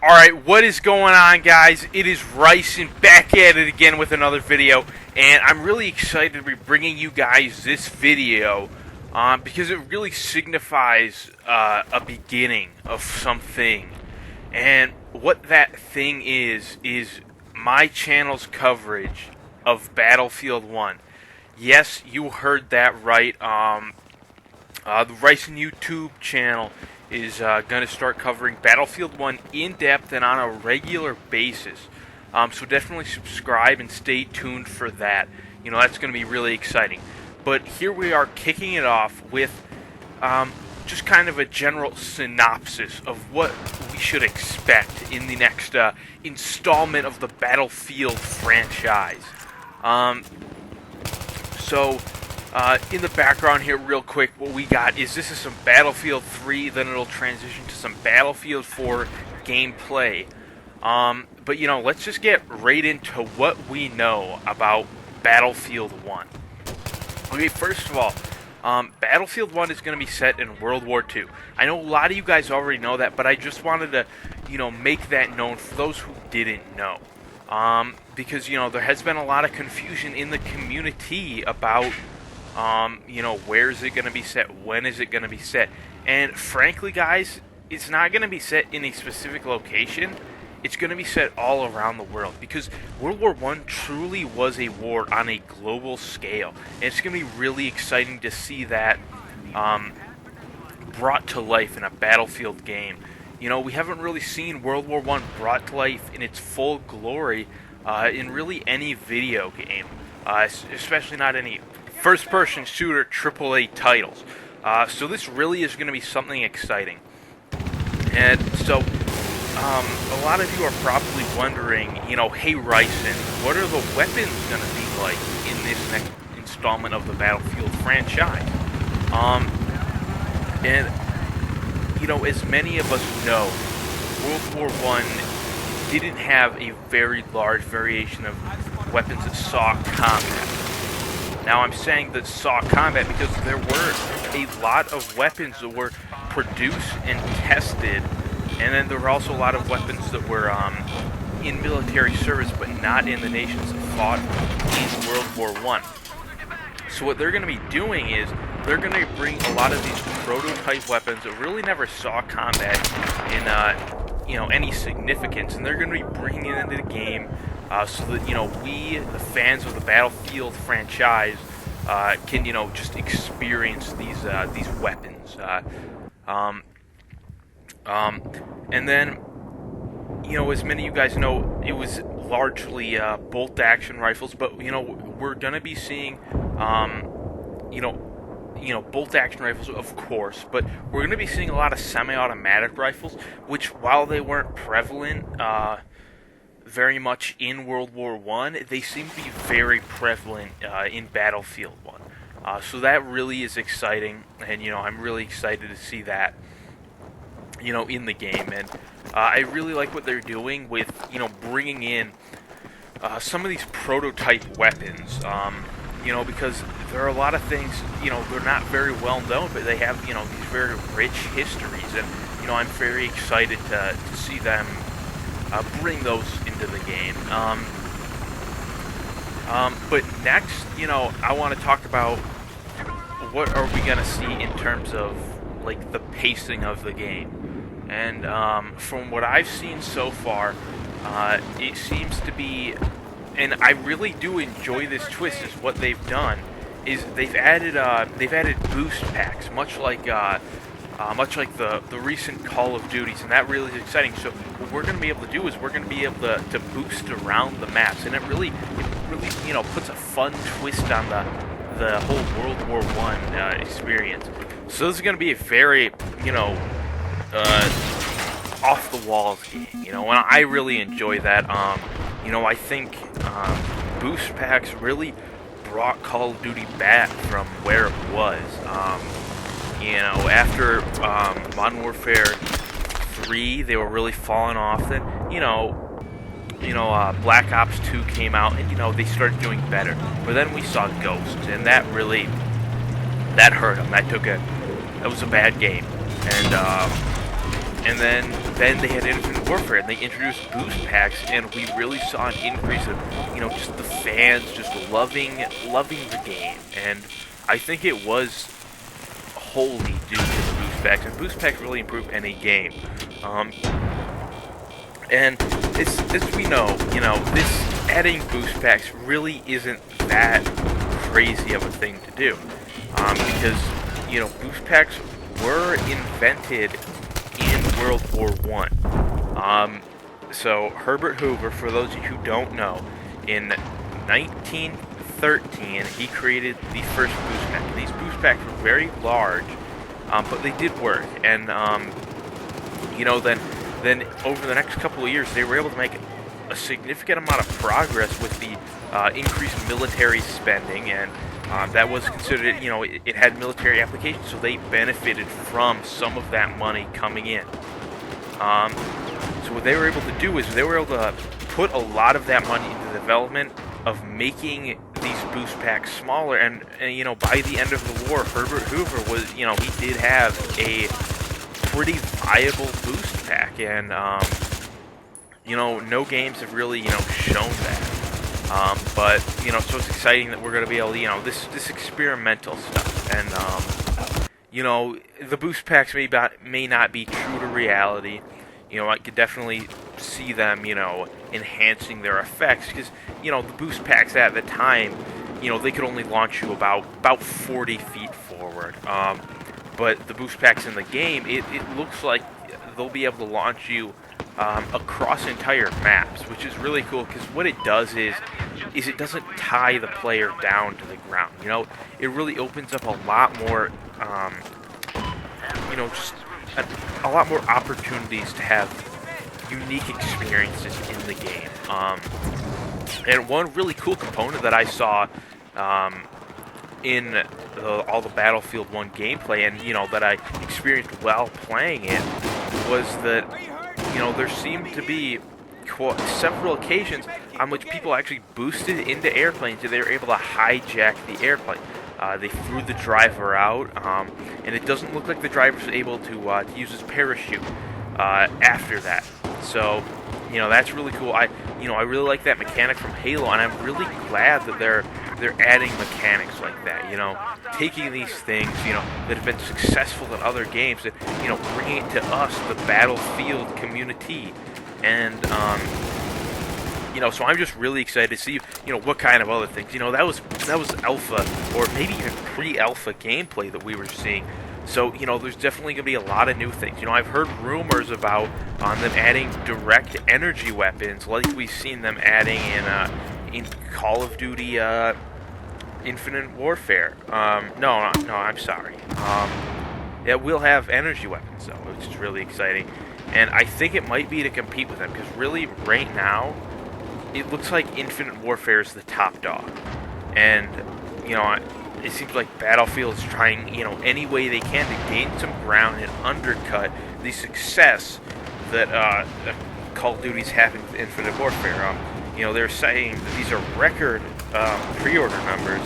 Alright, what is going on, guys? It is Ricen back at it again with another video, and I'm really excited to be bringing you guys this video because it really signifies a beginning of something. And what that thing is my channel's coverage of Battlefield 1. Yes, you heard that right. The Ricen YouTube channel is going to start covering Battlefield 1 in depth and on a regular basis. So definitely subscribe and stay tuned for that. You know, that's going to be really exciting. But here we are kicking it off with just kind of a general synopsis of what we should expect in the next installment of the Battlefield franchise. In the background here, real quick, what we got is this is some Battlefield 3, then it'll transition to some Battlefield 4 gameplay. But, you know, let's just get right into what we know about Battlefield 1. Okay, first of all, Battlefield 1 is going to be set in World War II. I know a lot of you guys already know that, but I just wanted to, you know, make that known for those who didn't know. Because, you know, there has been a lot of confusion in the community about you know, where is it going to be set? When is it going to be set? And frankly, guys, it's not going to be set in a specific location. It's going to be set all around the world because World War I truly was a war on a global scale. And it's going to be really exciting to see that brought to life in a Battlefield game. You know, we haven't really seen World War I brought to life in its full glory in really any video game, especially not any first-person shooter AAA titles. So this really is going to be something exciting. And so, a lot of you are probably wondering, you know, hey Ricen, what are the weapons going to be like in this next installment of the Battlefield franchise? And, you know, as many of us know, World War I didn't have a very large variation of weapons that saw combat. Now, I'm saying that saw combat because there were a lot of weapons that were produced and tested, and then there were also a lot of weapons that were in military service, but not in the nations that fought in World War I. So what they're going to be doing is they're going to bring a lot of these prototype weapons that really never saw combat in you know, any significance, and they're going to be bringing it into the game. So that, you know, we, the fans of the Battlefield franchise, can, you know, just experience these weapons. And then, you know, as many of you guys know, it was largely bolt-action rifles, but, you know, we're going to be seeing, you know, bolt-action rifles, of course, but we're going to be seeing a lot of semi-automatic rifles, which, while they weren't prevalent very much in World War I, they seem to be very prevalent in Battlefield 1. So that really is exciting, and, you know, I'm really excited to see that, you know, in the game. And I really like what they're doing with, you know, bringing in some of these prototype weapons, you know, because there are a lot of things, you know, they're not very well known, but they have, you know, these very rich histories, and, you know, I'm very excited to see them bring those into the game. But next, you know, I want to talk about what are we going to see in terms of, like, the pacing of the game. And from what I've seen so far, it seems to be, and I really do enjoy this twist, is what they've done is they've added boost packs, much like the recent Call of Duties, and that really is exciting. So what we're going to be able to do is we're going to be able to boost around the maps, and it really, you know, puts a fun twist on the whole World War I experience. So this is going to be a very, you know, off the walls game, you know, and I really enjoy that. You know, I think boost packs really brought Call of Duty back from where it was. You know, after Modern Warfare 3, they were really falling off. Then, you know, Black Ops 2 came out, and, you know, they started doing better. But then we saw Ghosts, and that hurt them. That was a bad game. And And then they had Infinite Warfare, and they introduced boost packs, and we really saw an increase of, just the fans just loving the game. And I think it was wholly due to the boost packs, and boost packs really improve any game. And as we know, this adding boost packs really isn't that crazy of a thing to do, because boost packs were invented in World War I. So Herbert Hoover, for those of you who don't know, in 1913 he created the first boost pack. And these boost packs were very large, but they did work. And then over the next couple of years, they were able to make a significant amount of progress with the increased military spending, and that was considered, it had military applications, so they benefited from some of that money coming in. So what they were able to do is they were able to put a lot of that money into the development of making these boost packs smaller, and by the end of the war, Herbert Hoover was, he did have a pretty viable boost pack, and no games have really shown that. But so it's exciting that we're going to be able to this experimental stuff, and the boost packs may not be true to reality. I could definitely see them enhancing their effects, because the boost packs at the time, they could only launch you about 40 feet forward. But the boost packs in the game, it looks like they'll be able to launch you across entire maps, which is really cool, because what it does is it doesn't tie the player down to the ground. It really opens up a lot more, just a lot more opportunities to have unique experiences in the game. And one really cool component that I saw in all the Battlefield 1 gameplay, and that I experienced while playing it, was that there seemed to be several occasions on which people actually boosted into airplanes, and they were able to hijack the airplane. They threw the driver out, and it doesn't look like the driver was able to use his parachute after that. So, that's really cool. I really like that mechanic from Halo, and I'm really glad that they're adding mechanics like that. Taking these things, that have been successful in other games, and bringing it to us, the Battlefield community, and so I'm just really excited to see, what kind of other things. That was alpha, or maybe even pre-alpha gameplay that we were seeing. So, there's definitely going to be a lot of new things. I've heard rumors about them adding direct energy weapons, like we've seen them adding in Call of Duty Infinite Warfare. No, I'm sorry. Yeah, we'll have energy weapons, though, which is really exciting. And I think it might be to compete with them, because really, right now, it looks like Infinite Warfare is the top dog. And, it seems like Battlefield is trying, any way they can to gain some ground and undercut the success that Call of Duty's having with Infinite Warfare. They're saying that these are record pre-order numbers,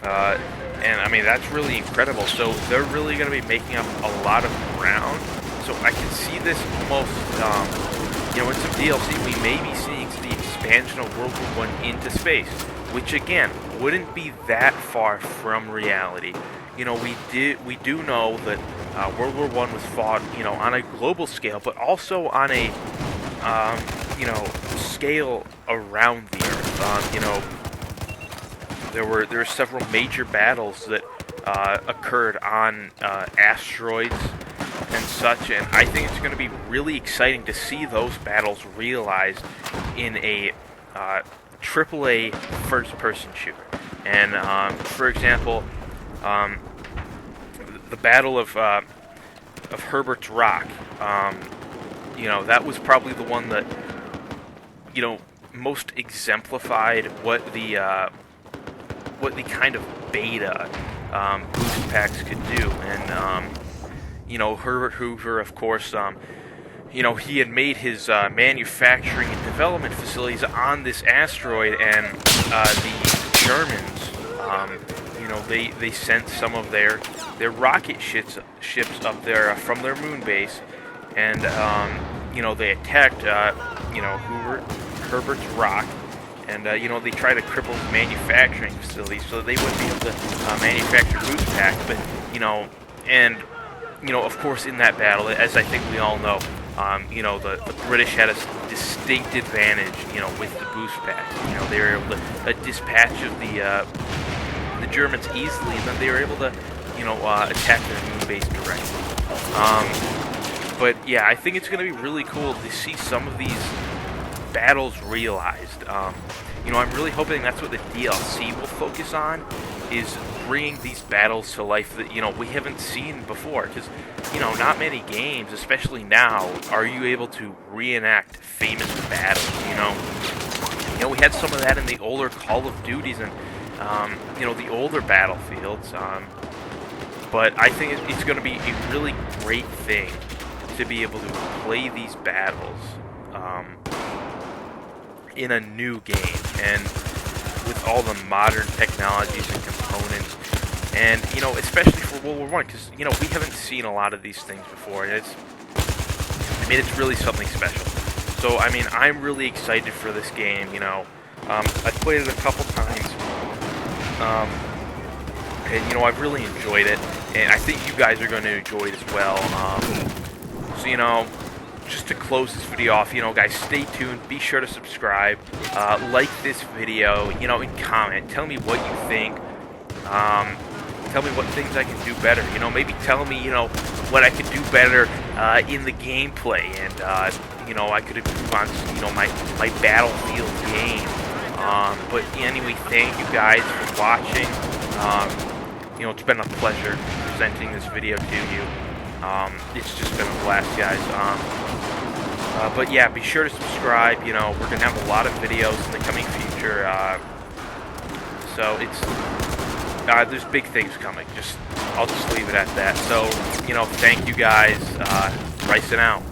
and I mean, that's really incredible. So they're really going to be making up a lot of ground. So I can see this almost, in some DLC, we may be seeing the expansion of World War I into space, which again wouldn't be that far from reality. We do know that World War I was fought, on a global scale, but also on a scale around the Earth. There were several major battles that occurred on asteroids and such, and I think it's going to be really exciting to see those battles realized in a AAA first-person shooter. And for example, the Battle of Herbert's Rock, that was probably the one that most exemplified what the kind of beta boost packs could do. And Herbert Hoover, of course, he had made his manufacturing and development facilities on this asteroid, and the Germans, they sent some of their rocket ships up there from their moon base, and they attacked Herbert's rock, and they tried to cripple his manufacturing facilities so they wouldn't be able to manufacture boost packs. But and of course, in that battle, as I think we all know, the British had a distinct advantage, with the boost packs. They were able to dispatch of the Germans easily, and then they were able to, attack their moon base directly. But yeah, I think it's going to be really cool to see some of these battles realized. I'm really hoping that's what the DLC will focus on, is bringing these battles to life that, we haven't seen before. Because, not many games, especially now, are you able to reenact famous battles, we had some of that in the older Call of Duties and, the older Battlefields. But I think it's going to be a really great thing to be able to play these battles in a new game, and with all the modern technologies and components, and especially for World War I, because we haven't seen a lot of these things before, and it's really something special. So I'm really excited for this game. I've played it a couple times, and I've really enjoyed it, and I think you guys are going to enjoy it as well. So just to close this video off, guys, stay tuned. Be sure to subscribe, like this video, and comment. Tell me what you think. Tell me what things I can do better. Maybe tell me, what I could do better in the gameplay, and I could improve on, my Battlefield game. But anyway, thank you guys for watching. It's been a pleasure presenting this video to you. It's just been a blast, guys. But yeah, be sure to subscribe. We're gonna have a lot of videos in the coming future. So there's big things coming. I'll just leave it at that. So, thank you guys. Ricen out.